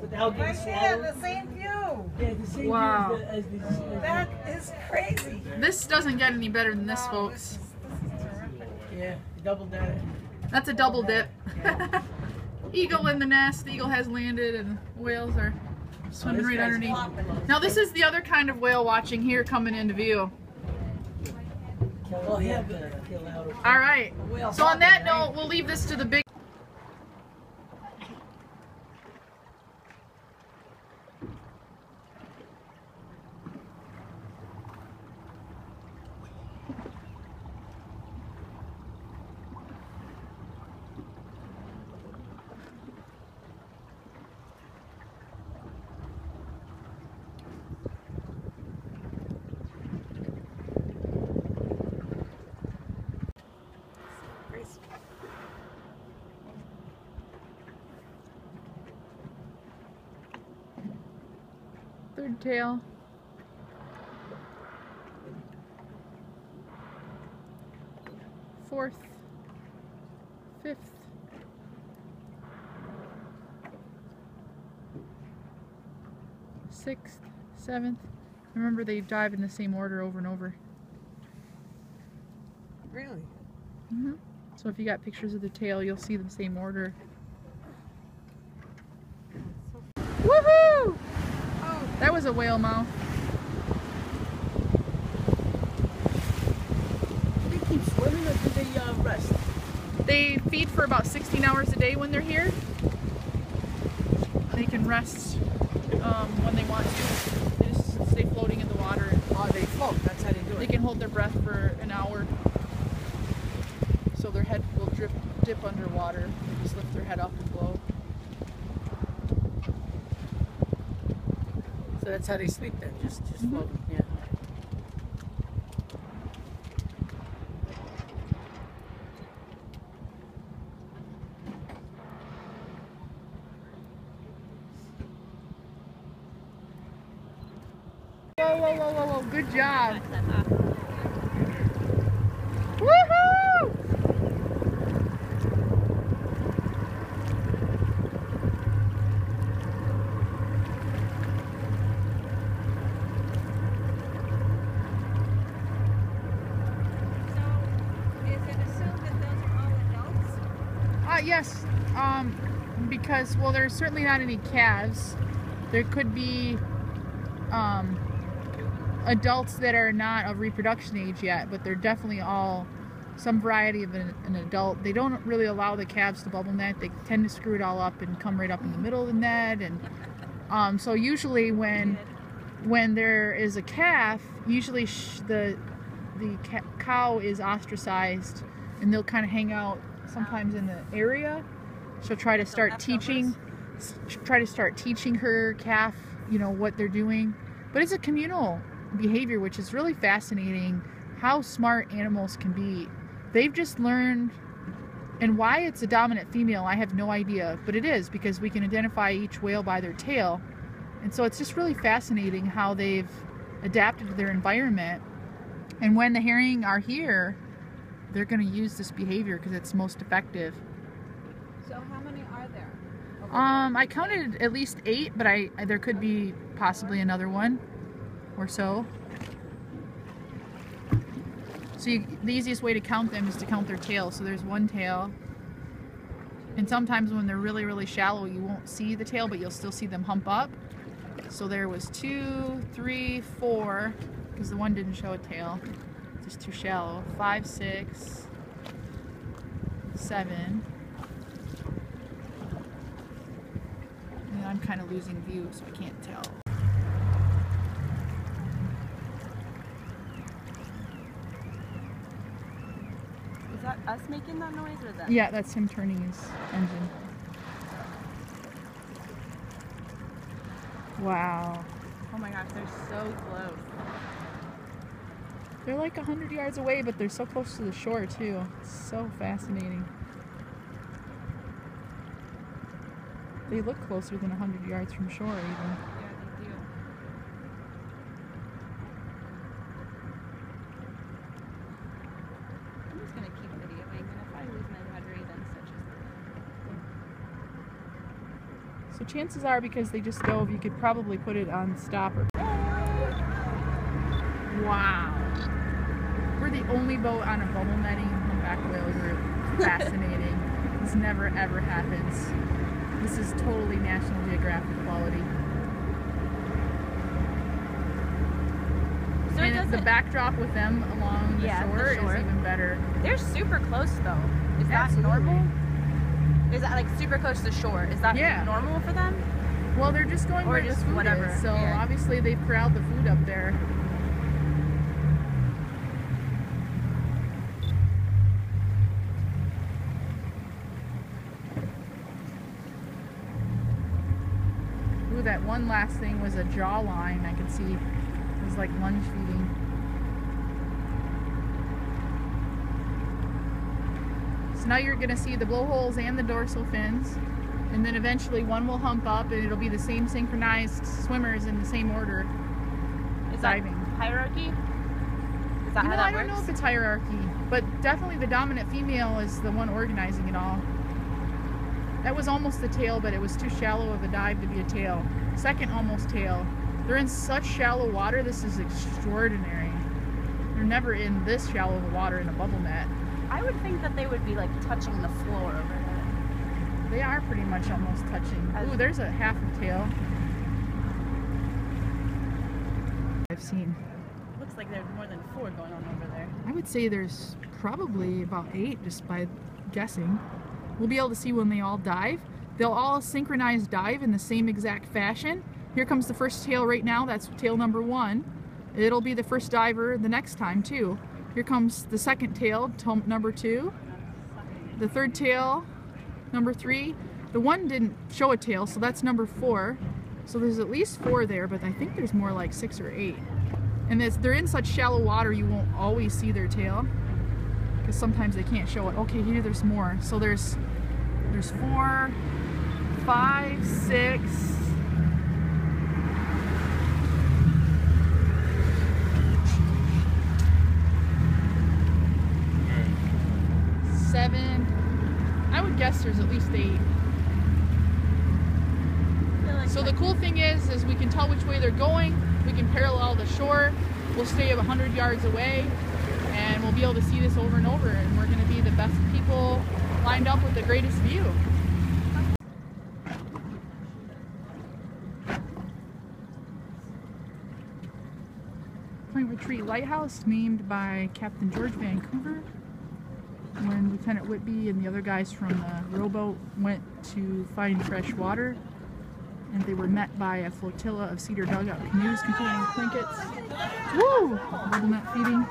without getting swallowed. Yeah, the same view. Yeah, the same Wow. view as these. That is crazy. This doesn't get any better than this, No, folks. This is terrific. Yeah, double that. That's a double dip. Eagle in the nest. The eagle has landed and whales are swimming right underneath. Now this is the other kind of whale watching here coming into view. Well, yeah, kill out. All right. So on that note, we'll leave this to the big. Third tail. Fourth. Fifth. Sixth. Seventh. Remember, they dive in the same order over and over. Really? Mm-hmm. So if you got pictures of the tail, you'll see the same order. Woohoo! That was a whale mouth. Do they keep swimming or do they rest? They feed for about 16 hours a day when they're here. They can rest when they want to. They just stay floating in the water. Oh, they float. That's how they do it. They can hold their breath for an hour. So their head will dip underwater. Just lift their head up and blow. So that's how they sleep then, just float. Yeah. Whoa, whoa, whoa, whoa, whoa. Good job. Woohoo! Yes, because, well, there's certainly not any calves. There could be adults that are not of reproduction age yet, but they're definitely all some variety of an adult. They don't really allow the calves to bubble net. They tend to screw it all up and come right up in the middle of the net. And so usually when there is a calf, usually the cow is ostracized, and they'll kind of hang out sometimes in the area. She'll try to start teaching her calf, you know, what they're doing. But it's a communal behavior, which is really fascinating, how smart animals can be. They've just learned, and why it's a dominant female, I have no idea, but it is, because we can identify each whale by their tail. And so it's just really fascinating how they've adapted to their environment. And when the herring are here, they're going to use this behavior because it's most effective. So how many are there? I counted at least 8, but there could be possibly another one or so. So the easiest way to count them is to count their tail. So there's one tail, and sometimes when they're really, really shallow, you won't see the tail, but you'll still see them hump up. So there was 2, 3, 4, because the one didn't show a tail. Just too shallow. 5, 6, 7. And I'm kind of losing view, so I can't tell. Is that us making that noise or that? Yeah, that's him turning his engine. Wow. Oh my gosh, they're so close. They're like 100 yards away, but they're so close to the shore too. It's so fascinating. They look closer than 100 yards from shore even. Yeah, they do. I'm just gonna keep videoing, and if I lose my battery, then such as. So chances are, because they just dove, you could probably put it on stopper. Wow. We're the only boat on a bubble netting humpback whale group. Fascinating. This never ever happens. This is totally National Geographic quality. So and the backdrop with them along the shore is even better. They're super close though. Is that Absolutely. normal? Is that like super close to the shore? Is that normal for them? Well, they're just going where the food is, so obviously they've corralled the food up there. Ooh, that one last thing was a jawline. I could see it was like lunge feeding. So now you're going to see the blowholes and the dorsal fins, and then eventually one will hump up and it'll be the same synchronized swimmers in the same order. Is diving. that hierarchy? Is that how that I don't know if it's hierarchy, but definitely the dominant female is the one organizing it all. That was almost the tail, but it was too shallow of a dive to be a tail. Second almost tail. They're in such shallow water, this is extraordinary. They're never in this shallow of water in a bubble net. I would think that they would be like touching the floor overhead. They are pretty much almost touching. Ooh, there's a half a tail. I've seen. Looks like there's more than 4 going on over there. I would say there's probably about 8 just by guessing. We'll be able to see when they all dive. They'll all synchronize dive in the same exact fashion. Here comes the first tail right now. That's tail number 1. It'll be the first diver the next time too. Here comes the second tail, number 2. The third tail, number 3. The one didn't show a tail, so that's number 4. So there's at least 4 there, but I think there's more like 6 or 8. And they're in such shallow water, you won't always see their tail, because sometimes they can't show it. Okay, here there's more. So there's 4, 5, 6. 7. I would guess there's at least 8. So the cool thing is we can tell which way they're going. We can parallel the shore. We'll stay 100 yards away, and we'll be able to see this over and over. And we're going to be the best people lined up with the greatest view. Point Retreat Lighthouse, named by Captain George Vancouver, when Lieutenant Whitby and the other guys from the rowboat went to find fresh water, and they were met by a flotilla of cedar dugout canoes containing blankets. Woo! Bubble net feeding.